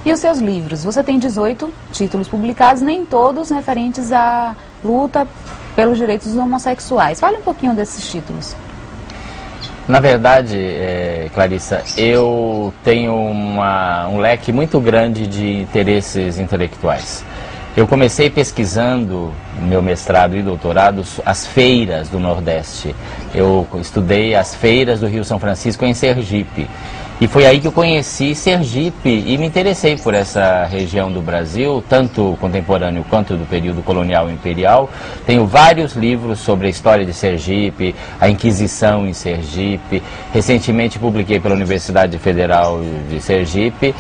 E os seus livros? Você tem 18 títulos publicados, nem todos referentes à luta pelos direitos dos homossexuais. Fale um pouquinho desses títulos. Na verdade, Clarissa, eu tenho um leque muito grande de interesses intelectuais. Eu comecei pesquisando meu mestrado e doutorado as feiras do Nordeste. Eu estudei as feiras do Rio São Francisco em Sergipe. E foi aí que eu conheci Sergipe e me interessei por essa região do Brasil, tanto contemporâneo quanto do período colonial e imperial. Tenho vários livros sobre a história de Sergipe, a Inquisição em Sergipe. Recentemente publiquei pela Universidade Federal de Sergipe,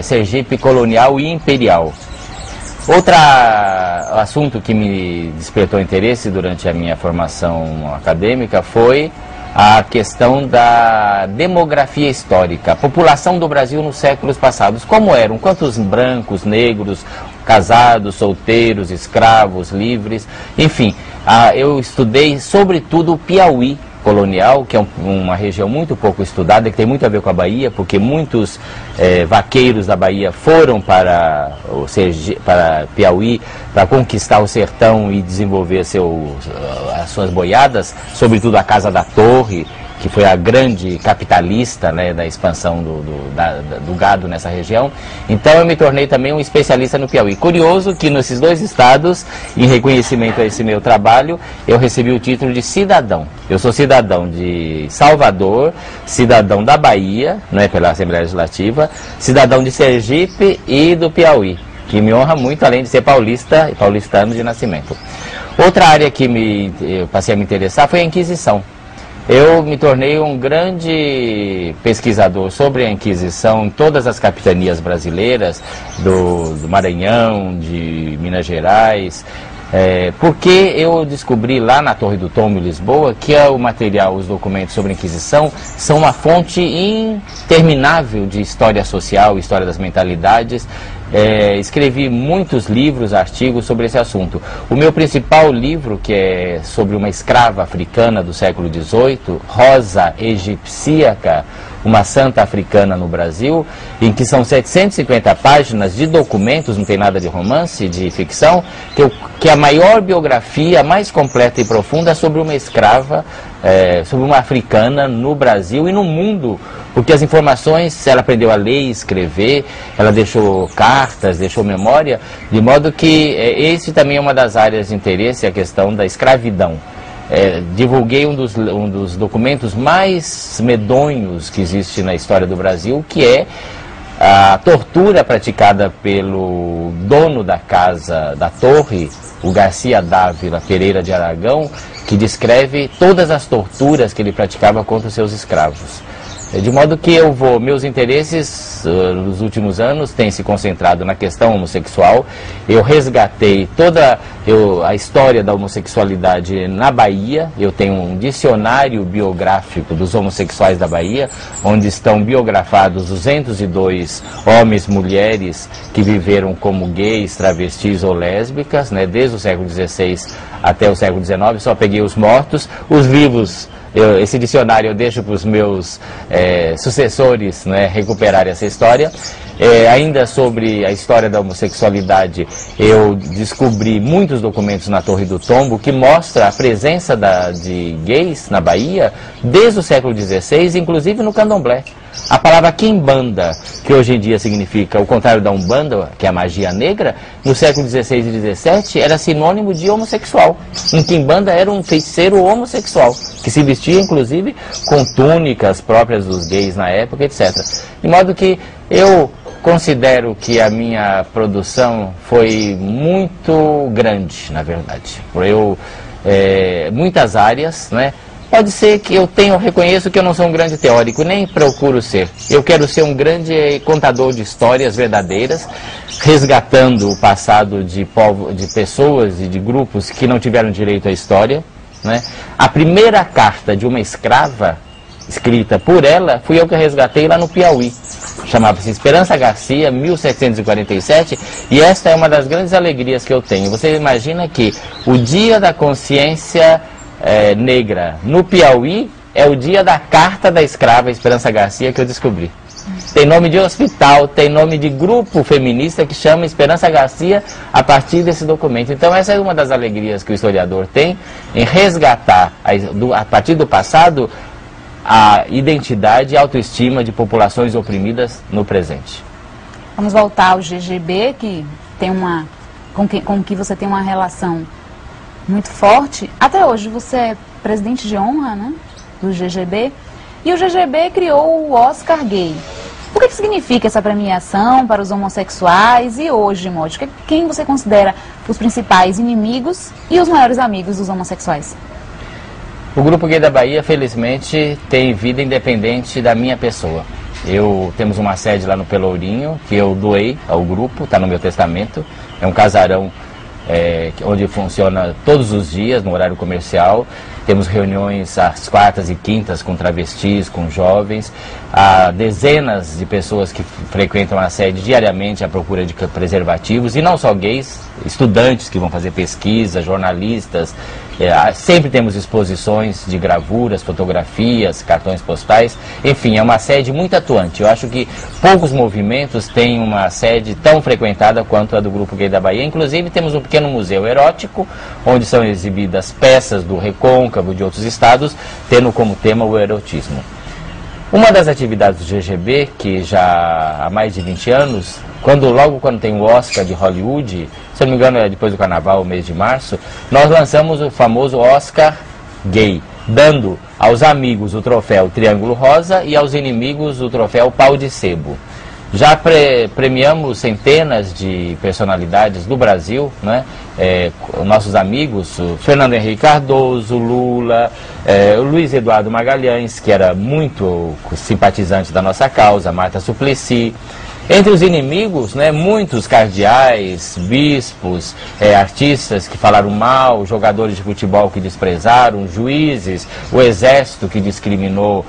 Sergipe Colonial e Imperial. Outro assunto que me despertou interesse durante a minha formação acadêmica foi a questão da demografia histórica, a população do Brasil nos séculos passados, como eram, quantos brancos, negros, casados, solteiros, escravos, livres, enfim, eu estudei sobretudo o Piauí colonial, que é uma região muito pouco estudada, que tem muito a ver com a Bahia, porque muitos vaqueiros da Bahia foram para Piauí para conquistar o sertão e desenvolver as suas boiadas, sobretudo a Casa da Torre, que foi a grande capitalista, né, da expansão do gado nessa região. Então eu me tornei também um especialista no Piauí. Curioso que nesses dois estados, em reconhecimento a esse meu trabalho, eu recebi o título de cidadão. Eu sou cidadão de Salvador, cidadão da Bahia, né, pela Assembleia Legislativa, cidadão de Sergipe e do Piauí, que me honra muito, além de ser paulista e paulistano de nascimento. Outra área que eu passei a me interessar foi a Inquisição. Eu me tornei um grande pesquisador sobre a Inquisição em todas as capitanias brasileiras, do Maranhão, de Minas Gerais, porque eu descobri lá na Torre do Tombo, em Lisboa, que o material, os documentos sobre a Inquisição são uma fonte interminável de história social, história das mentalidades. Escrevi muitos livros, artigos sobre esse assunto. O meu principal livro, que é sobre uma escrava africana do século XVIII, Rosa Egipsíaca, uma santa africana no Brasil, em que são 750 páginas de documentos, não tem nada de romance, de ficção, que é a maior biografia, mais completa e profunda sobre uma escrava, sobre uma africana no Brasil e no mundo, porque as informações, ela aprendeu a ler e escrever, ela deixou cartas, deixou memória, de modo que esse também é uma das áreas de interesse, a questão da escravidão. Divulguei um dos documentos mais medonhos que existe na história do Brasil, que é a tortura praticada pelo dono da casa da torre, o Garcia Dávila Pereira de Aragão, que descreve todas as torturas que ele praticava contra os seus escravos. De modo que meus interesses nos últimos anos têm se concentrado na questão homossexual. Eu resgatei toda a história da homossexualidade na Bahia. Eu tenho um dicionário biográfico dos homossexuais da Bahia, onde estão biografados 202 homens e mulheres que viveram como gays, travestis ou lésbicas, né, desde o século XVI até o século XIX. Só peguei os mortos. Os vivos, esse dicionário eu deixo para os meus sucessores, né, recuperarem essa história. Ainda sobre a história da homossexualidade, eu descobri muitos documentos na Torre do Tombo que mostra a presença de gays na Bahia desde o século XVI, inclusive no candomblé. A palavra quimbanda, que hoje em dia significa o contrário da umbanda, que é a magia negra, no século XVI e XVII era sinônimo de homossexual. Um quimbanda era um feiticeiro homossexual, que se vestia inclusive com túnicas próprias dos gays na época, etc. De modo que eu considero que a minha produção foi muito grande, na verdade. Muitas áreas, né? Pode ser que reconheço que eu não sou um grande teórico, nem procuro ser. Eu quero ser um grande contador de histórias verdadeiras, resgatando o passado de pessoas e de grupos que não tiveram direito à história, né? A primeira carta de uma escrava, escrita por ela, fui eu que resgatei lá no Piauí. Chamava-se Esperança Garcia, 1747, e esta é uma das grandes alegrias que eu tenho. Você imagina que o Dia da Consciência Negra no Piauí é o dia da carta da escrava Esperança Garcia que eu descobri. tem nome de hospital, tem nome de grupo feminista que chama Esperança Garcia a partir desse documento. Então essa é uma das alegrias que o historiador tem em resgatar, a partir do passado, a identidade e autoestima de populações oprimidas no presente. Vamos voltar ao GGB, que tem com que você tem uma relação muito forte. Até hoje você é presidente de honra, né, do GGB, e o GGB criou o Oscar Gay. O que significa essa premiação para os homossexuais e hoje, Motti, quem você considera os principais inimigos e os maiores amigos dos homossexuais? O Grupo Gay da Bahia, felizmente, tem vida independente da minha pessoa. Temos uma sede lá no Pelourinho, que eu doei ao grupo, está no meu testamento. É um casarão onde funciona todos os dias, no horário comercial. Temos reuniões às quartas e quintas com travestis, com jovens. Há dezenas de pessoas que frequentam a sede diariamente à procura de preservativos, e não só gays, estudantes que vão fazer pesquisa, jornalistas. Sempre temos exposições de gravuras, fotografias, cartões postais. Enfim, é uma sede muito atuante. Eu acho que poucos movimentos têm uma sede tão frequentada quanto a do Grupo Gay da Bahia. Inclusive temos um pequeno museu erótico, onde são exibidas peças do Recôncavo, de outros estados, tendo como tema o erotismo. Uma das atividades do GGB, que já há mais de 20 anos, logo quando tem o Oscar de Hollywood, se eu não me engano é depois do Carnaval, o mês de março, nós lançamos o famoso Oscar Gay, dando aos amigos o troféu Triângulo Rosa e aos inimigos o troféu Pau de Sebo. Já premiamos centenas de personalidades do Brasil, né? Nossos amigos, o Fernando Henrique Cardoso, Lula, o Luiz Eduardo Magalhães, que era muito simpatizante da nossa causa, Marta Suplicy. Entre os inimigos, né, muitos cardeais, bispos, artistas que falaram mal, jogadores de futebol que desprezaram, juízes, o exército que discriminou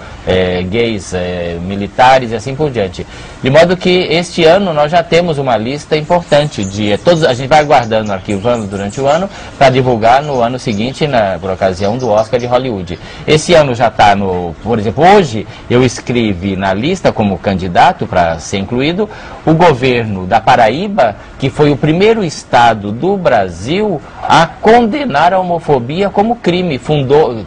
gays, militares e assim por diante. De modo que este ano nós já temos uma lista importante de todos, a gente vai guardando, arquivando durante o ano para divulgar no ano seguinte, por ocasião do Oscar de Hollywood. Esse ano já está por exemplo, hoje eu escrevi na lista como candidato para ser incluído o governo da Paraíba, que foi o primeiro estado do Brasil a condenar a homofobia como crime.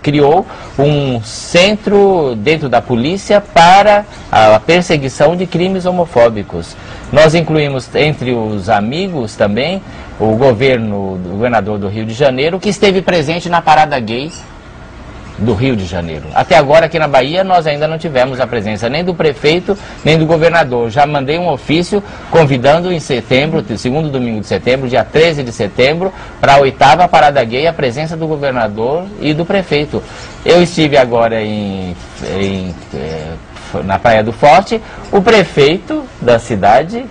Criou um centro dentro da polícia para a perseguição de crimes homofóbicos. Nós incluímos entre os amigos também o governador do Rio de Janeiro, que esteve presente na parada gay do Rio de Janeiro. Até agora, aqui na Bahia, nós ainda não tivemos a presença nem do prefeito, nem do governador. Já mandei um ofício convidando em setembro, segundo domingo de setembro, dia 13 de setembro, para a 8ª Parada Gay, a presença do governador e do prefeito. Eu estive agora na Praia do Forte, o prefeito da cidade,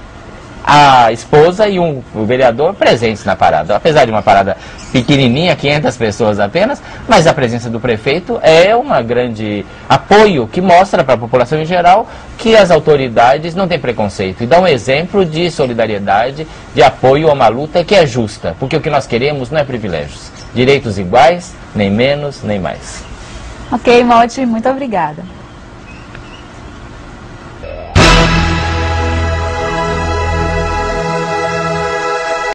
a esposa e o vereador presentes na parada. Apesar de uma parada pequenininha, 500 pessoas apenas, mas a presença do prefeito é um grande apoio que mostra para a população em geral que as autoridades não têm preconceito e dão um exemplo de solidariedade, de apoio a uma luta que é justa, porque o que nós queremos não é privilégios, direitos iguais, nem menos, nem mais. Ok, Motti, muito obrigada.